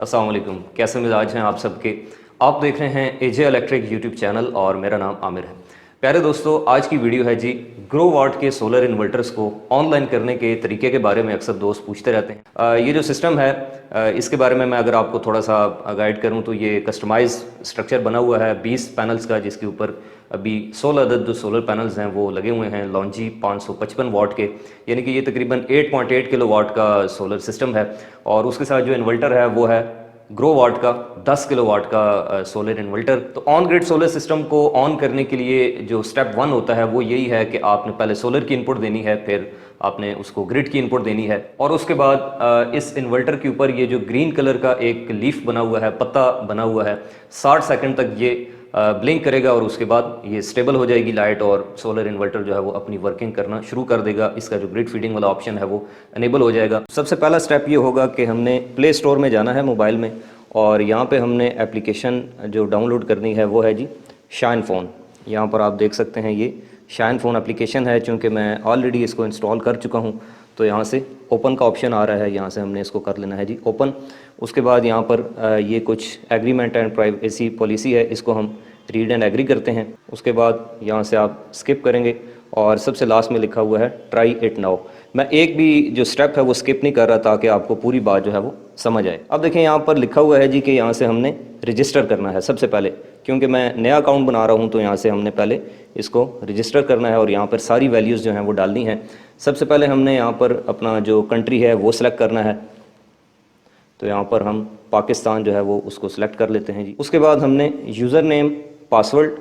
अस्सलाम वालेकुम, कैसे मिजाज हैं आप सबके। आप देख रहे हैं एजे इलेक्ट्रिक यूट्यूब चैनल और मेरा नाम आमिर है। प्यारे दोस्तों, आज की वीडियो है जी ग्रो वाट के सोलर इन्वर्टर्स को ऑनलाइन करने के तरीके के बारे में। अक्सर दोस्त पूछते रहते हैं। ये जो सिस्टम है, इसके बारे में मैं अगर आपको थोड़ा सा गाइड करूं तो ये कस्टमाइज स्ट्रक्चर बना हुआ है 20 पैनल्स का, जिसके ऊपर अभी 16 अदद जो सोलर पैनल्स हैं वो लगे हुए हैं लॉन्जी 555 वाट के, यानी कि ये तकरीबन 8.8 किलो वाट का सोलर सिस्टम है। और उसके साथ जो इन्वर्टर है वो है ग्रो वाट का 10 किलो वाट का सोलर इन्वर्टर। तो ऑन ग्रिड सोलर सिस्टम को ऑन करने के लिए जो स्टेप 1 होता है वो यही है कि आपने पहले सोलर की इनपुट देनी है, फिर आपने उसको ग्रिड की इनपुट देनी है, और उसके बाद इस इन्वर्टर के ऊपर ये जो ग्रीन कलर का एक लीफ बना हुआ है, पत्ता बना हुआ है, 60 सेकंड तक ये ब्लिंक करेगा और उसके बाद ये स्टेबल हो जाएगी लाइट और सोलर इन्वर्टर जो है वो अपनी वर्किंग करना शुरू कर देगा। इसका जो ग्रिड फीडिंग वाला ऑप्शन है वो अनेबल हो जाएगा। सबसे पहला स्टेप ये होगा कि हमने प्ले स्टोर में जाना है मोबाइल में, और यहाँ पे हमने एप्लीकेशन जो डाउनलोड करनी है वो है जी शाइन फ़ोन। यहाँ पर आप देख सकते हैं ये शाइन फ़ोन एप्लीकेशन है। चूँकि मैं ऑलरेडी इसको इंस्टॉल कर चुका हूँ तो यहाँ से ओपन का ऑप्शन आ रहा है, यहाँ से हमने इसको कर लेना है जी ओपन। उसके बाद यहाँ पर ये कुछ एग्रीमेंट एंड प्राइवेसी पॉलिसी है, इसको हम रीड एंड एग्री करते हैं। उसके बाद यहाँ से आप स्किप करेंगे और सबसे लास्ट में लिखा हुआ है ट्राई इट नाउ। मैं एक भी जो स्टेप है वो स्किप नहीं कर रहा ताकि आपको पूरी बात जो है वो समझ आए। अब देखें यहाँ पर लिखा हुआ है जी कि यहाँ से हमने रजिस्टर करना है सबसे पहले, क्योंकि मैं नया अकाउंट बना रहा हूँ तो यहाँ से हमने पहले इसको रजिस्टर करना है और यहाँ पर सारी वैल्यूज़ जो हैं वो डालनी है। सबसे पहले हमने यहाँ पर अपना जो कंट्री है वो सिलेक्ट करना है, तो यहाँ पर हम पाकिस्तान जो है वो उसको सिलेक्ट कर लेते हैं जी। उसके बाद हमने user name, password,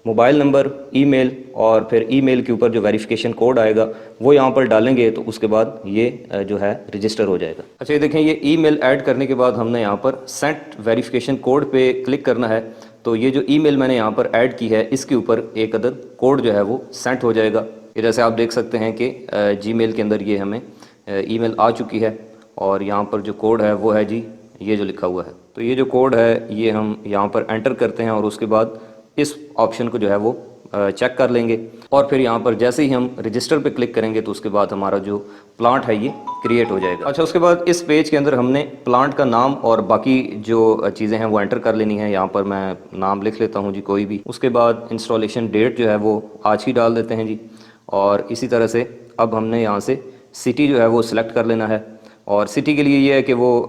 mobile number, email और फिर ईमेल के ऊपर जो वेरिफिकेशन कोड आएगा वो यहाँ पर डालेंगे, तो उसके बाद ये जो है रजिस्टर हो जाएगा। अच्छा, ये देखें, ये ईमेल ऐड करने के बाद हमने यहाँ पर सेंड वेरिफिकेशन कोड पे क्लिक करना है। तो ये जो ईमेल मैंने यहाँ पर ऐड की है इसके ऊपर एक अदद कोड जो है वो सेंड हो जाएगा। ये जैसे आप देख सकते हैं कि जीमेल के अंदर ये हमें ईमेल आ चुकी है और यहाँ पर जो कोड है वो है जी ये जो लिखा हुआ है। तो ये जो कोड है ये हम यहाँ पर एंटर करते हैं और उसके बाद इस ऑप्शन को जो है वो चेक कर लेंगे, और फिर यहाँ पर जैसे ही हम रजिस्टर पे क्लिक करेंगे तो उसके बाद हमारा जो प्लांट है ये क्रिएट हो जाएगा। अच्छा, उसके बाद इस पेज के अंदर हमने प्लांट का नाम और बाकी जो चीज़ें हैं वो एंटर कर लेनी है। यहाँ पर मैं नाम लिख लेता हूँ जी कोई भी। उसके बाद इंस्टॉलेशन डेट जो है वो आज ही डाल देते हैं जी, और इसी तरह से अब हमने यहाँ से सिटी जो है वो सिलेक्ट कर लेना है। और सिटी के लिए ये है कि वो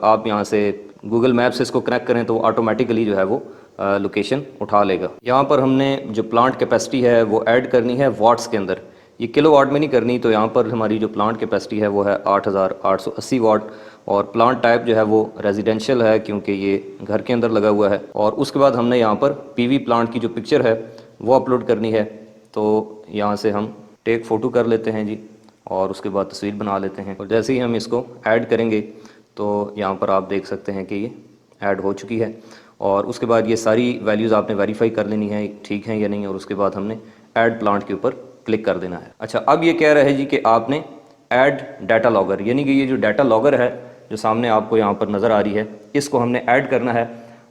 आप यहाँ से गूगल मैप से इसको कनेक्ट करें तो ऑटोमेटिकली जो है वो लोकेशन उठा लेगा। यहाँ पर हमने जो प्लांट कैपेसिटी है वो ऐड करनी है वाट्स के अंदर, ये किलो वाट में नहीं करनी। तो यहाँ पर हमारी जो प्लांट कैपेसिटी है वो है 8880 वाट, और प्लांट टाइप जो है वो रेजिडेंशियल है क्योंकि ये घर के अंदर लगा हुआ है। और उसके बाद हमने यहाँ पर पीवी प्लांट की जो पिक्चर है वो अपलोड करनी है। तो यहाँ से हम टेक फ़ोटो कर लेते हैं जी और उसके बाद तस्वीर बना लेते हैं, और जैसे ही हम इसको ऐड करेंगे तो यहाँ पर आप देख सकते हैं कि ये ऐड हो चुकी है। और उसके बाद ये सारी वैल्यूज़ आपने वेरीफाई कर लेनी है ठीक है या नहीं, और उसके बाद हमने ऐड प्लांट के ऊपर क्लिक कर देना है। अच्छा, अब ये कह रहा है जी कि आपने ऐड डाटा लॉगर, यानी कि ये जो डाटा लॉगर है जो सामने आपको यहाँ पर नज़र आ रही है इसको हमने ऐड करना है।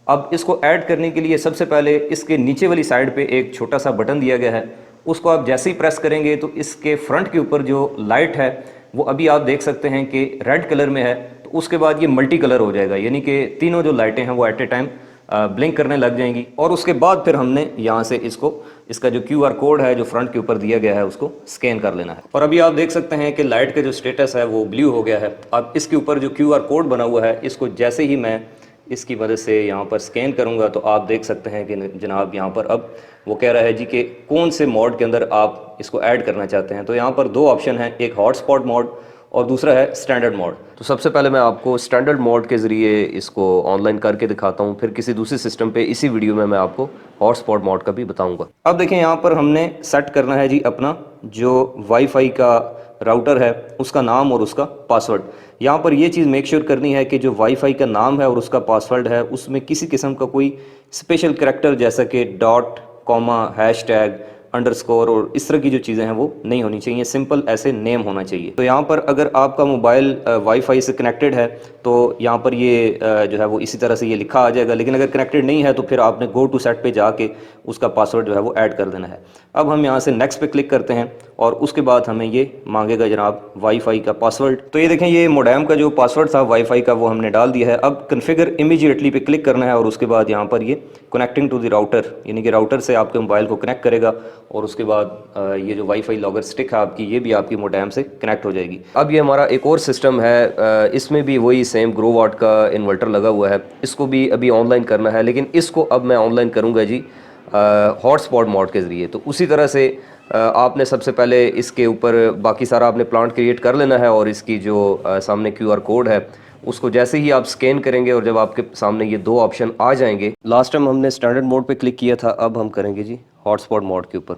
अब इसको ऐड करने के लिए सबसे पहले इसके नीचे वाली साइड पर एक छोटा सा बटन दिया गया है, उसको आप जैसे ही प्रेस करेंगे तो इसके फ्रंट के ऊपर जो लाइट है वो अभी आप देख सकते हैं कि रेड कलर में है। तो उसके बाद ये मल्टी कलर हो जाएगा, यानी कि तीनों जो लाइटें हैं वो एट ए टाइम ब्लिंक करने लग जाएंगी। और उसके बाद फिर हमने यहाँ से इसका जो QR कोड है जो फ्रंट के ऊपर दिया गया है उसको स्कैन कर लेना है। और अभी आप देख सकते हैं कि लाइट का जो स्टेटस है वो ब्लू हो गया है। अब इसके ऊपर जो QR कोड बना हुआ है इसको जैसे ही मैं इसकी मदद से यहाँ पर स्कैन करूँगा तो आप देख सकते हैं कि जनाब यहाँ पर अब वो कह रहा है जी कि कौन से मोड के अंदर आप इसको ऐड करना चाहते हैं। तो यहाँ पर दो ऑप्शन हैं, एक हॉटस्पॉट मोड और दूसरा है स्टैंडर्ड मोड। तो सबसे पहले मैं आपको स्टैंडर्ड मोड के ज़रिए इसको ऑनलाइन करके दिखाता हूँ, फिर किसी दूसरे सिस्टम पे इसी वीडियो में मैं आपको हॉटस्पॉट मोड का भी बताऊँगा। अब देखें, यहाँ पर हमने सेट करना है जी अपना जो वाईफाई का राउटर है उसका नाम और उसका पासवर्ड। यहाँ पर ये चीज़ मेक श्योर करनी है कि जो वाईफाई का नाम है और उसका पासवर्ड है उसमें किसी किस्म का कोई स्पेशल करैक्टर जैसा कि डॉट, कॉमा, हैशटैग, अंडरस्कोर और इस तरह की जो चीज़ें हैं वो नहीं होनी चाहिए, सिंपल ऐसे नेम होना चाहिए। तो यहाँ पर अगर आपका मोबाइल वाईफाई से कनेक्टेड है तो यहाँ पर ये जो है वो इसी तरह से ये लिखा आ जाएगा, लेकिन अगर कनेक्टेड नहीं है तो फिर आपने गो टू सेट पे जाके उसका पासवर्ड जो है वो ऐड कर देना है। अब हम यहाँ से नेक्स्ट पे क्लिक करते हैं और उसके बाद हमें ये मांगेगा जनाब वाईफाई का पासवर्ड। तो ये देखें, ये मोडेम का जो पासवर्ड था वाईफाई का वो हमने डाल दिया है। अब कन्फिगर इमीडिएटली पे क्लिक करना है और उसके बाद यहाँ पर ये कनेक्टिंग टू द राउटर, यानी कि राउटर से आपके मोबाइल को कनेक्ट करेगा और उसके बाद ये जो वाईफाई लॉगर स्टिक है आपकी, ये भी आपकी मोडेम से कनेक्ट हो जाएगी। अब ये हमारा एक और सिस्टम है, इसमें भी वही सेम ग्रो वाट का इन्वर्टर लगा हुआ है, इसको भी अभी ऑनलाइन करना है, लेकिन इसको अब मैं ऑनलाइन करूँगा जी हॉटस्पॉट मोड के ज़रिए। तो उसी तरह से आपने सबसे पहले इसके ऊपर बाकी सारा आपने प्लांट क्रिएट कर लेना है और इसकी जो सामने QR कोड है उसको जैसे ही आप स्कैन करेंगे और जब आपके सामने ये दो ऑप्शन आ जाएंगे, लास्ट टाइम हमने स्टैंडर्ड मोड पे क्लिक किया था, अब हम करेंगे जी हॉटस्पॉट मोड के ऊपर।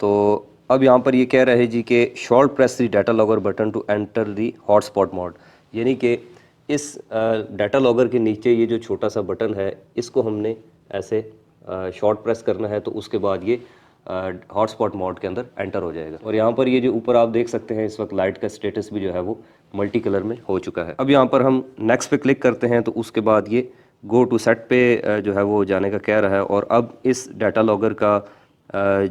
तो अब यहाँ पर ये कह रहा है जी कि short press the data logger button to enter the hotspot mode, यानी कि इस डाटा लॉगर के नीचे ये जो छोटा सा बटन है इसको हमने ऐसे शॉर्ट प्रेस करना है, तो उसके बाद ये हॉटस्पॉट मोड के अंदर एंटर हो जाएगा। और यहाँ पर ये जो ऊपर आप देख सकते हैं इस वक्त लाइट का स्टेटस भी जो है वो मल्टी कलर में हो चुका है। अब यहाँ पर हम नेक्स्ट पे क्लिक करते हैं तो उसके बाद ये गो टू सेट पे जो है वो जाने का कह रहा है और अब इस डाटा लॉगर का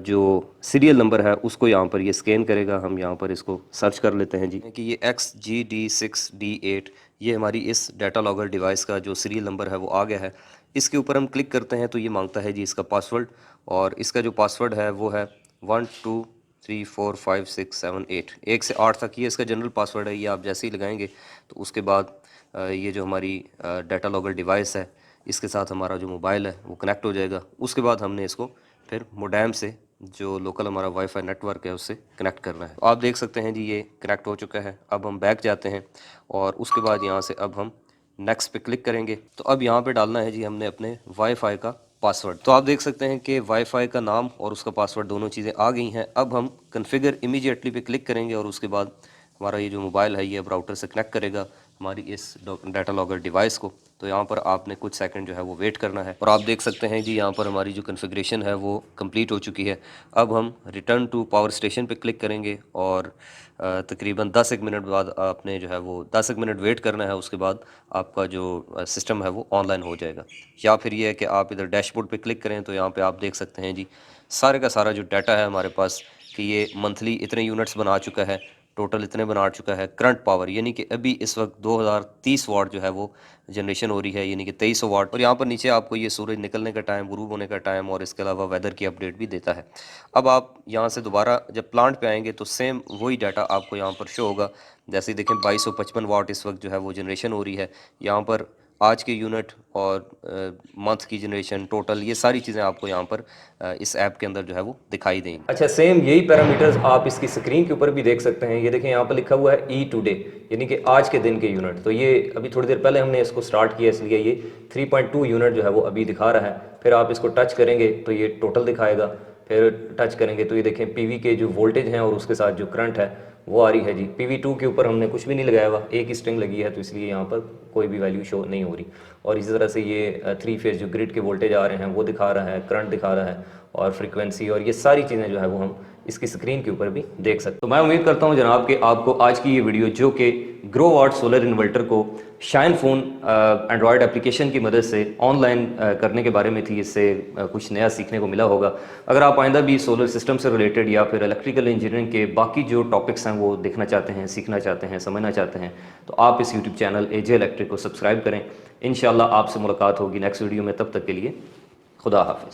जो सीरियल नंबर है उसको यहाँ पर ये स्कैन करेगा। हम यहाँ पर इसको सर्च कर लेते हैं जी कि ये XGD6D8 ये हमारी इस डाटा लॉगर डिवाइस का जो सीरियल नंबर है वो आ गया है। इसके ऊपर हम क्लिक करते हैं तो ये मांगता है जी इसका पासवर्ड, और इसका जो पासवर्ड है वो है 1 2 3 4 5 6 7 8, 1 से 8 तक ये इसका जनरल पासवर्ड है। ये आप जैसे ही लगाएंगे तो उसके बाद ये जो हमारी डाटा लॉगर डिवाइस है इसके साथ हमारा जो मोबाइल है वो कनेक्ट हो जाएगा। उसके बाद हमने इसको फिर मोडेम से जो लोकल हमारा वाईफाई नेटवर्क है उससे कनेक्ट करना है। तो आप देख सकते हैं जी ये कनेक्ट हो चुका है। अब हम बैक जाते हैं और उसके बाद यहाँ से अब हम नेक्स्ट पे क्लिक करेंगे। तो अब यहाँ पे डालना है जी हमने अपने वाईफाई का पासवर्ड। तो आप देख सकते हैं कि वाईफाई का नाम और उसका पासवर्ड दोनों चीज़ें आ गई हैं। अब हम कॉन्फ़िगर इमीडिएटली पे क्लिक करेंगे और उसके बाद हमारा ये जो मोबाइल है ये अब राउटर से कनेक्ट करेगा हमारी इस डाटा लॉगर डिवाइस को। तो यहाँ पर आपने कुछ सेकंड जो है वो वेट करना है और आप देख सकते हैं जी यहाँ पर हमारी जो कॉन्फ़िगरेशन है वो कंप्लीट हो चुकी है। अब हम रिटर्न टू पावर स्टेशन पे क्लिक करेंगे और तकरीबन 10 मिनट बाद आपने जो है वो 10 मिनट वेट करना है। उसके बाद आपका जो सिस्टम है वो ऑनलाइन हो जाएगा। या फिर ये है कि आप इधर डैशबोर्ड पे क्लिक करें तो यहाँ पे आप देख सकते हैं जी सारे का सारा जो डाटा है हमारे पास कि ये मंथली इतने यूनिट्स बना चुका है, टोटल इतने बना चुका है। करंट पावर यानी कि अभी इस वक्त 2030 वाट जो है वो जनरेशन हो रही है, यानी कि 2300 वाट। और यहाँ पर नीचे आपको ये सूरज निकलने का टाइम, गुरूब होने का टाइम और इसके अलावा वेदर की अपडेट भी देता है। अब आप यहाँ से दोबारा जब प्लांट पे आएंगे तो सेम वही डाटा आपको यहाँ पर शो होगा। जैसे देखें 2255 वाट इस वक्त जो है वो जनरेशन हो रही है। यहाँ पर आज के यूनिट और मंथ की जनरेशन टोटल ये सारी चीज़ें आपको यहाँ पर इस ऐप के अंदर जो है वो दिखाई देंगी। अच्छा, सेम यही पैरामीटर्स आप इसकी स्क्रीन के ऊपर भी देख सकते हैं। ये देखें यहाँ पर लिखा हुआ है टुडे, यानी कि आज के दिन के यूनिट। तो ये अभी थोड़ी देर पहले हमने इसको स्टार्ट किया, इसलिए ये 3.2 यूनिट जो है वो अभी दिखा रहा है। फिर आप इसको टच करेंगे तो ये टोटल दिखाएगा। फिर टच करेंगे तो ये देखें PV के जो वोल्टेज हैं और उसके साथ जो करंट है वो आ रही है जी। PV2 के ऊपर हमने कुछ भी नहीं लगाया हुआ, एक ही स्ट्रिंग लगी है तो इसलिए यहाँ पर कोई भी वैल्यू शो नहीं हो रही। और इसी तरह से ये 3 फेज जो ग्रिड के वोल्टेज आ रहे हैं वो दिखा रहा है, करंट दिखा रहा है और फ्रीक्वेंसी, और ये सारी चीज़ें जो है वो हम इसकी स्क्रीन के ऊपर भी देख सकते हैं। तो मैं उम्मीद करता हूँ जनाब कि आपको आज की ये वीडियो जो कि ग्रो वाट सोलर इन्वर्टर को शाइन फ़ोन एंड्रॉयड एप्लीकेशन की मदद से ऑनलाइन करने के बारे में थी, इससे कुछ नया सीखने को मिला होगा। अगर आप आइंदा भी सोलर सिस्टम से रिलेटेड या फिर इलेक्ट्रिकल इंजीनियरिंग के बाकी जो टॉपिक्स हैं वो देखना चाहते हैं, सीखना चाहते हैं, समझना चाहते हैं, तो आप इस यूट्यूब चैनल AJ इलेक्ट्रिक को सब्सक्राइब करें। इंशाल्लाह आपसे मुलाकात होगी नेक्स्ट वीडियो में। तब तक के लिए खुदा हाफिज़।